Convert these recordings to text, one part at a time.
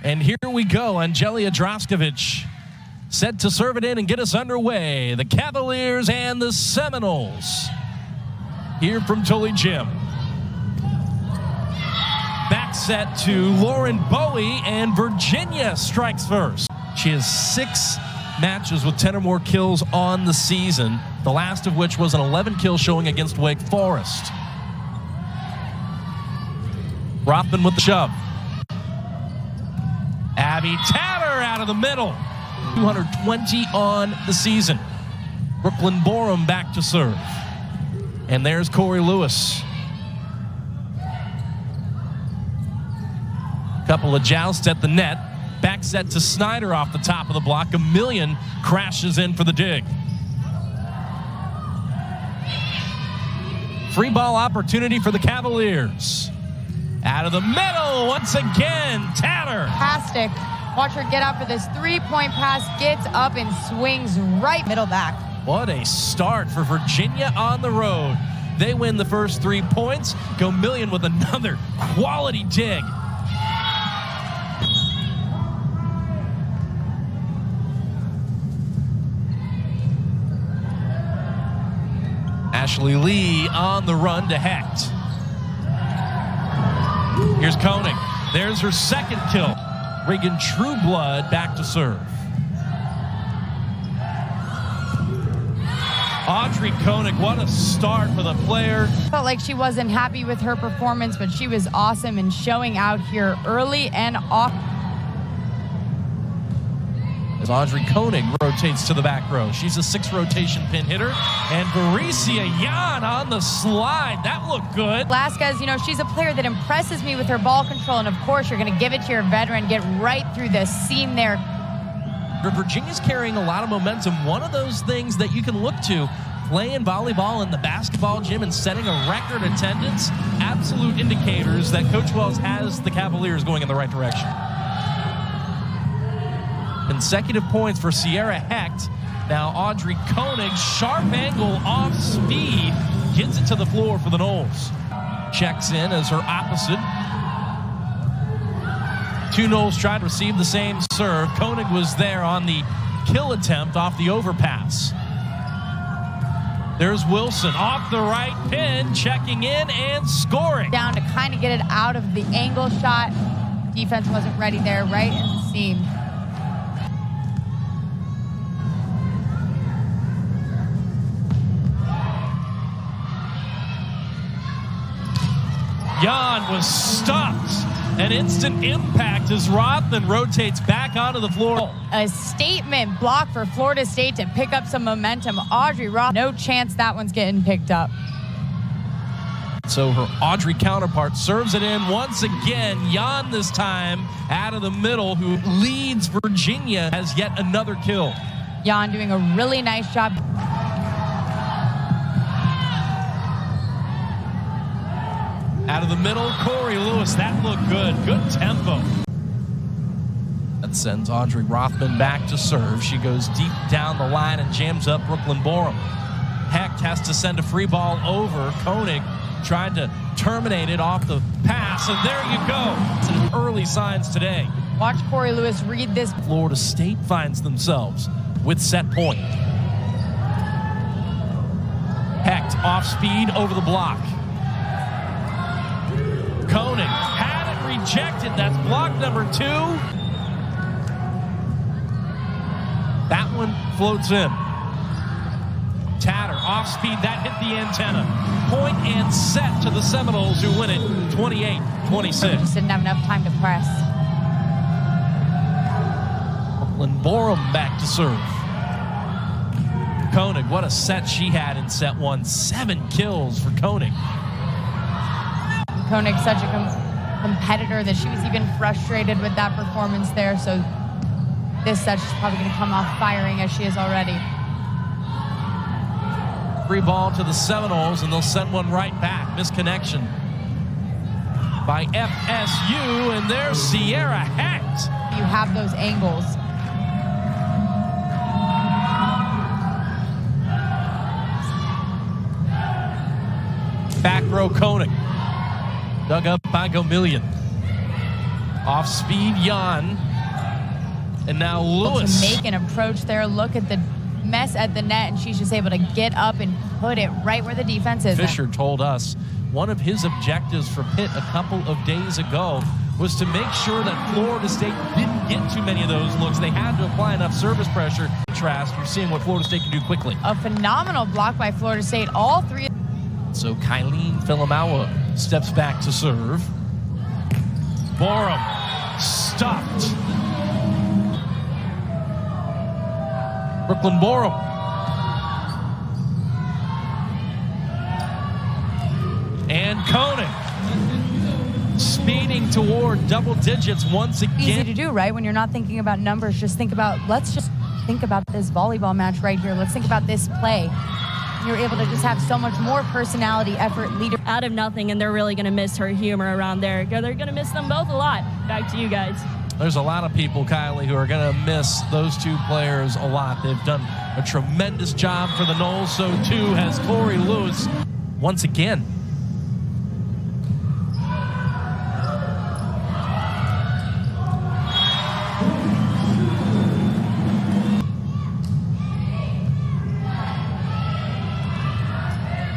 And here we go. Angelia Draskovic set to serve it in and get us underway. The Cavaliers and the Seminoles here from Tully Gym. Back set to Lauren Bowie, and Virginia strikes first. She has 6 matches with 10 or more kills on the season, the last of which was an 11-kill showing against Wake Forest. Rothman with the shove. Abby Tatter out of the middle. 220 on the season. Brooklyn Borum back to serve. And there's Corey Lewis. Couple of jousts at the net. Back set to Snyder off the top of the block. A million crashes in for the dig. Free ball opportunity for the Cavaliers. Out of the middle once again, Tatter. Fantastic. Watch her get out for this 3-point pass, gets up and swings right middle back. What a start for Virginia on the road. They win the first 3 points. Go million with another quality dig. Ashley Lee on the run to Hecht. Here's Koenig. There's her second kill. Reagan Trueblood back to serve. Audrey Koenig, what a start for the player. Felt like she wasn't happy with her performance, but she was awesome and showing out here early and often. As Audrey Koenig rotates to the back row. She's a 6 rotation pin hitter. And Varicia Yan on the slide. That looked good. Velasquez, you know, she's a player that impresses me with her ball control. And of course, you're going to give it to your veteran, get right through the seam there. Virginia's carrying a lot of momentum. One of those things that you can look to, playing volleyball in the basketball gym and setting a record attendance, absolute indicators that Coach Wells has the Cavaliers going in the right direction. Consecutive points for Sierra Hecht. Now Audrey Koenig, sharp angle off speed, gets it to the floor for the Noles. Checks in as her opposite. 2 Noles tried to receive the same serve. Koenig was there on the kill attempt off the overpass. There's Wilson off the right pin, checking in and scoring. Down to kind of get it out of the angle shot. Defense wasn't ready there, right in the seam. Jan was stopped. An instant impact as Rothman rotates back onto the floor. A statement block for Florida State to pick up some momentum. Audrey Rothman, no chance that one's getting picked up. So her Audrey counterpart serves it in once again. Jan this time out of the middle, who leads Virginia, has yet another kill. Jan doing a really nice job. Out of the middle, Corey Lewis. That looked good. Good tempo. That sends Audrey Rothman back to serve. She goes deep down the line and jams up Brooklyn Borum. Hecht has to send a free ball over. Koenig tried to terminate it off the pass, and there you go. Some early signs today. Watch Corey Lewis read this. Florida State finds themselves with set point. Hecht off speed over the block. Koenig had it rejected. That's block number 2. That one floats in. Tatter off speed. That hit the antenna. Point and set to the Seminoles, who win it 28-26. Just didn't have enough time to press. Brooklyn Borum back to serve. Koenig, what a set she had in set 1. 7 kills for Koenig. Koenig's such a competitor that she was even frustrated with that performance there. So this set she's probably going to come off firing as she is already. Free ball to the Seminoles, and they'll send one right back. Misconnection by FSU, and there's Sierra Hecht. You have those angles. Back row Koenig. Dug up by Gomillion. Off speed, Jan. And now To Lewis. make an approach there. Look at the mess at the net, and she's just able to get up and put it right where the defense is. Fisher told us one of his objectives for Pitt a couple of days ago was to make sure that Florida State didn't get too many of those looks. They had to apply enough service pressure. Contrast, you're seeing what Florida State can do quickly. A phenomenal block by Florida State. All three. So Kylene Filamawa steps back to serve. Borum stuffed. Brooklyn Borum. And Koenig speeding toward double digits once again. Easy to do, right? When you're not thinking about numbers, just think about, let's just think about this volleyball match right here. Let's think about this play. You're able to just have so much more personality, effort, leader. Out of nothing, and they're really going to miss her humor around there. They're going to miss them both a lot. Back to you guys. There's a lot of people, Kylie, who are going to miss those two players a lot. They've done a tremendous job for the Noles. So too has Corey Lewis once again.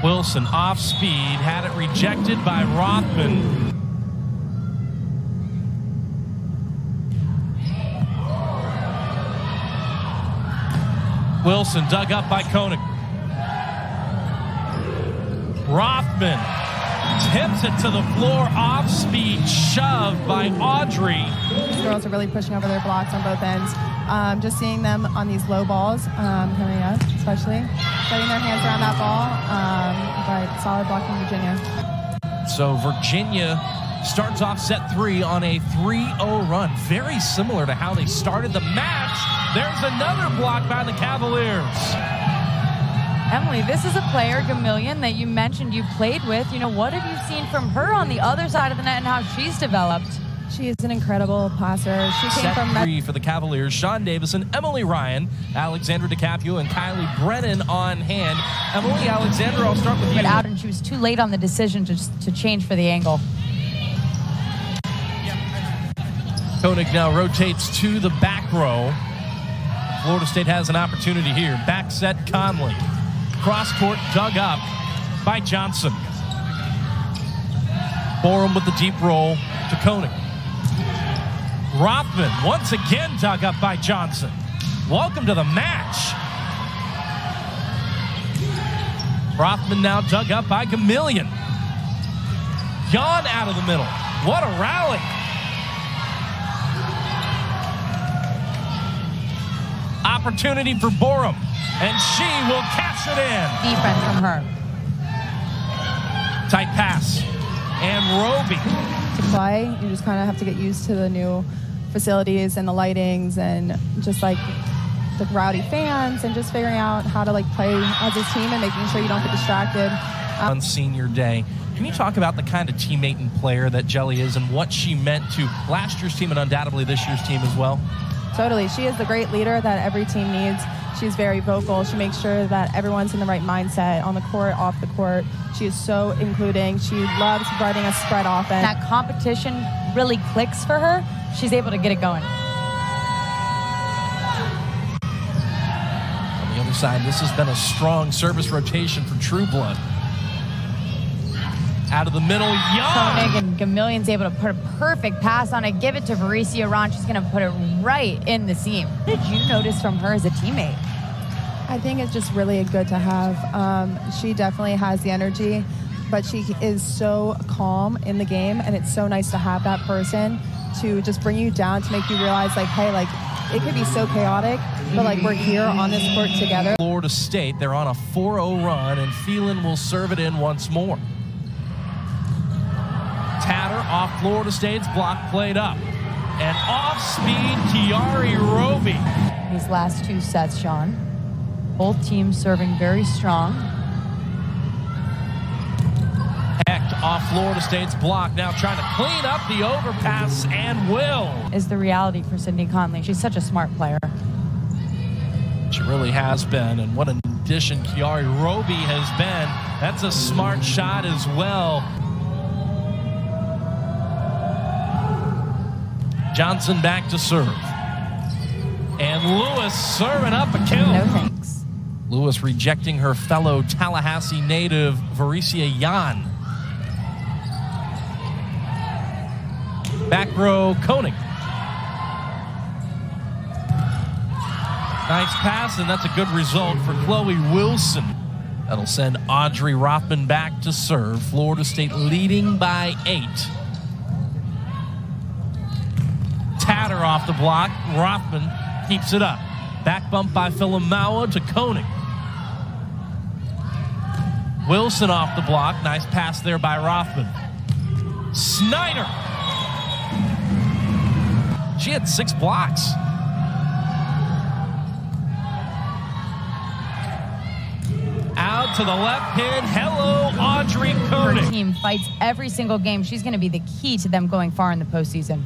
Wilson off speed, had it rejected by Rothman. Wilson dug up by Koenig. Rothman tips it to the floor, off speed shove by Audrey. These girls are really pushing over their blocks on both ends. Just seeing them on these low balls coming up, especially getting their hands around that ball. But solid blocking Virginia. So Virginia starts off set 3 on a 3-0 run. Very similar to how they started the match. There's another block by the Cavaliers. Emily, this is a player, Gamillion, that you mentioned you played with. You know, what have you seen from her on the other side of the net and how she's developed? She is an incredible passer. She came Set from 3 for the Cavaliers. Sean Davison, Emily Ryan, Alexandra DiCaprio, and Kylie Brennan on hand. Emily, Alexandra, I'll start with you. But out, and she was too late on the decision to change for the angle. Koenig now rotates to the back row. Florida State has an opportunity here. Back set Conley. Cross court dug up by Johnson. Borum with the deep roll to Koenig. Rothman once again dug up by Johnson. Welcome to the match. Rothman now dug up by Gamillion. Jan out of the middle. What a rally. Opportunity for Borum, and she will cash it in. Defense from her. Tight pass. And Roby. to play. You just kind of have to get used to the new facilities and the lightings and just like the rowdy fans and just figuring out how to like play as a team and making sure you don't get distracted. On senior day, can you talk about the kind of teammate and player that Jelly is and what she meant to last year's team and undoubtedly this year's team as well? Totally. She is the great leader that every team needs. She's very vocal. She makes sure that everyone's in the right mindset on the court, off the court. She is so including. She loves running a spread offense. That competition really clicks for her. She's able to get it going. On the other side, this has been a strong service rotation for True Blood. Out of the middle, Young. Koenig and Gamillion's able to put a perfect pass on it. Give it to Varicia Ron. She's going to put it right in the seam. What did you notice from her as a teammate? I think it's just really good to have. She definitely has the energy, but she is so calm in the game, and it's so nice to have that person to just bring you down, to make you realize, like, hey, like, it could be so chaotic, but, like, we're here on this court together. Florida State, they're on a 4-0 run, and Phelan will serve it in once more. Tatter off Florida State's block, played up. And off-speed, Kiari Roby. These last two sets, Sean. Both teams serving very strong. Hecht off Florida State's block, now trying to clean up the overpass, and will. Is the reality for Sydney Conley. She's such a smart player. She really has been, and what an addition Kiari Roby has been. That's a smart shot as well. Johnson back to serve. And Lewis serving up a kill. No thanks. Lewis rejecting her fellow Tallahassee native, Varicia Yan. Back row, Koenig. Nice pass, and that's a good result for Chloe Wilson. That'll send Audrey Rothman back to serve. Florida State leading by 8. Tatter off the block. Rothman keeps it up. Back bump by Filamaua to Koenig. Wilson off the block. Nice pass there by Rothman. Snyder. She had 6 blocks. Out to the left pin. Hello, Audrey Koenig. Her team fights every single game. She's going to be the key to them going far in the postseason.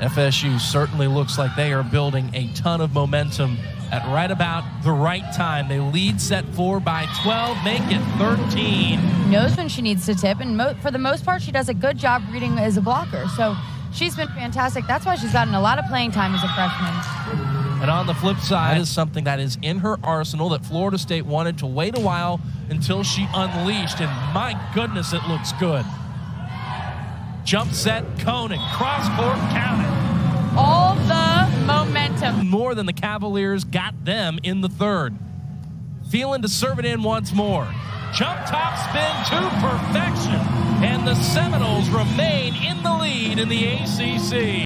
FSU certainly looks like they are building a ton of momentum at right about the right time. They lead set 4 by 12, make it 13. Knows when she needs to tip, and for the most part, she does a good job reading as a blocker. So she's been fantastic. That's why she's gotten a lot of playing time as a freshman. And on the flip side is something that is in her arsenal that Florida State wanted to wait a while until she unleashed, and my goodness, it looks good. Jump set, Koenig, cross-court counted. All the momentum. More than the Cavaliers got them in the third. Feeling to serve it in once more. Jump top spin to perfection. And the Seminoles remain in the lead in the ACC.